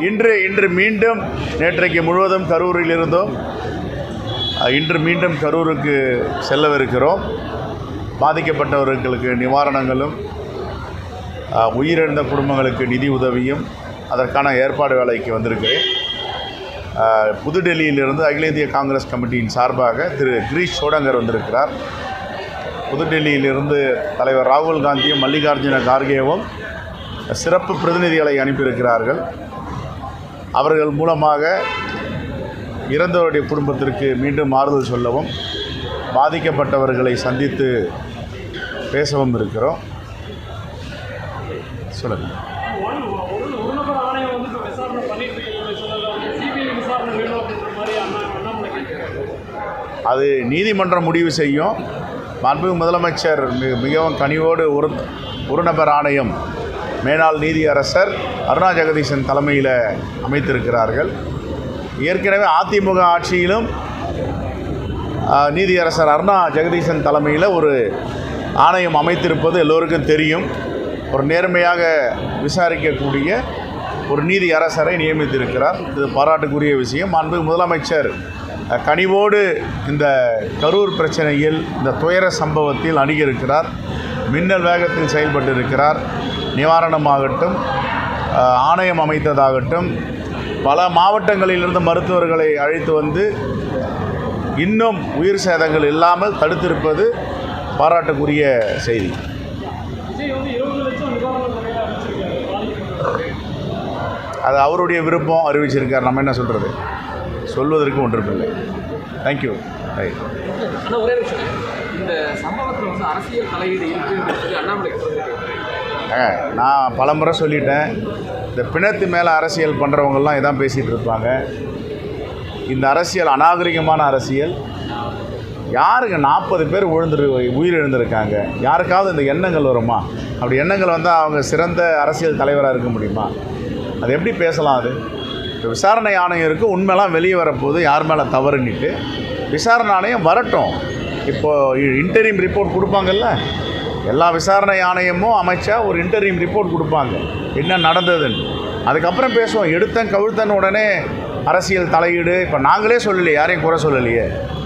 இன்று மீண்டும் நேற்றைக்கு முழுவதும் கரூரில் இருந்தோம். இன்று மீண்டும் கரூருக்கு செல்லவிருக்கிறோம். பாதிக்கப்பட்டவர்களுக்கு நிவாரணங்களும் உயிரிழந்த குடும்பங்களுக்கு நிதி உதவியும் அதற்கான ஏற்பாடு வேலைக்கு வந்திருக்கிறேன். புதுடெல்லியிலிருந்து அகில இந்திய காங்கிரஸ் கமிட்டியின் சார்பாக திரு கிரீஷ் சோடங்கர் வந்திருக்கிறார். புதுடெல்லியிலிருந்து தலைவர் ராகுல் காந்தியும் மல்லிகார்ஜுன கார்கேவும் சிறப்பு பிரதிநிதிகளை அனுப்பியிருக்கிறார்கள். அவர்கள் மூலமாக இறந்தவருடைய குடும்பத்திற்கு மீண்டும் ஆறுதல் சொல்லவும் பாதிக்கப்பட்டவர்களை சந்தித்து பேசவும் இருக்கிறோம். சொல்லுங்கள். அது நீதிமன்றம் முடிவு செய்யும். மாண்புமிகு முதலமைச்சர் மிகவும் கனிவோடு ஒரு நபர் ஆணையம் மேனாள் நீதியரசர் அருணா ஜெகதீசன் தலைமையில் அமைத்திருக்கிறார்கள். ஏற்கனவே அதிமுக ஆட்சியிலும் நீதியரசர் அருணா ஜெகதீசன் தலைமையில் ஒரு ஆணையம் அமைத்திருப்பது எல்லோருக்கும் தெரியும். ஒரு நேர்மையாக விசாரிக்கக்கூடிய ஒரு நீதியரசரை நியமித்திருக்கிறார். இது பாராட்டுக்குரிய விஷயம். மாண்புமிகு முதலமைச்சர் கனிவோடு இந்த கரூர் பிரச்சனையில், இந்த துயர சம்பவத்தில் அணுகியிருக்கிறார். மின்னல் வேகத்தில் செயல்பட்டு இருக்கிறார். நிவாரணமாகட்டும், ஆணையம் அமைத்ததாகட்டும், பல மாவட்டங்களிலிருந்து மருத்துவர்களை அழைத்து வந்து இன்னும் உயிர் சேதங்கள் இல்லாமல் தடுத்திருப்பது பாராட்டுக்குரிய செய்தி. அது அவருடைய விருப்பம், அறிவிச்சிருக்கார். நம்ம என்ன சொல்கிறது, சொல்வதற்கு ஒன்றுமில்லை. தேங்க்யூ. ரைட். ஒரே விஷயம், இந்த சம்பவத்தில் வந்து அரசியல் தலையீடு இருக்குது அண்ணாமலை. நான் பலமுறை சொல்லிட்டேன், இந்த பிணத்து மேலே அரசியல் பண்ணுறவங்கெல்லாம் இதான் பேசிகிட்டு இருப்பாங்க. இந்த அரசியல் அநாகரிகமான அரசியல். யாருக்கு 40 பேர் உயிரிழந்திருக்காங்க. யாருக்காவது இந்த எண்ணங்கள் வருமா? அப்படி எண்ணங்கள் வந்தால் அவங்க சிறந்த அரசியல் தலைவராக இருக்க முடியுமா? அது எப்படி பேசலாம்? அது இப்போ விசாரணை ஆணையம் இருக்குது. உண்மையெல்லாம் வெளியே வரப்போகுது, யார் மேலே தவறுன்னுட்டு விசாரணை ஆணையம் வரட்டும். இப்போது இன்டரிம் ரிப்போர்ட் கொடுப்பாங்கல்ல, எல்லா விசாரணை ஆணையமும் அமைச்சா ஒரு இன்டரிம் ரிப்போர்ட் கொடுப்பாங்க என்ன நடந்ததுன்னு. அதுக்கப்புறம் பேசுவோம். எடுத்தன் கவிழ்த்தன் உடனே அரசியல் தலையீடு. இப்போ நாங்களே சொல்லலையே, யாரையும் குறை சொல்லலையே.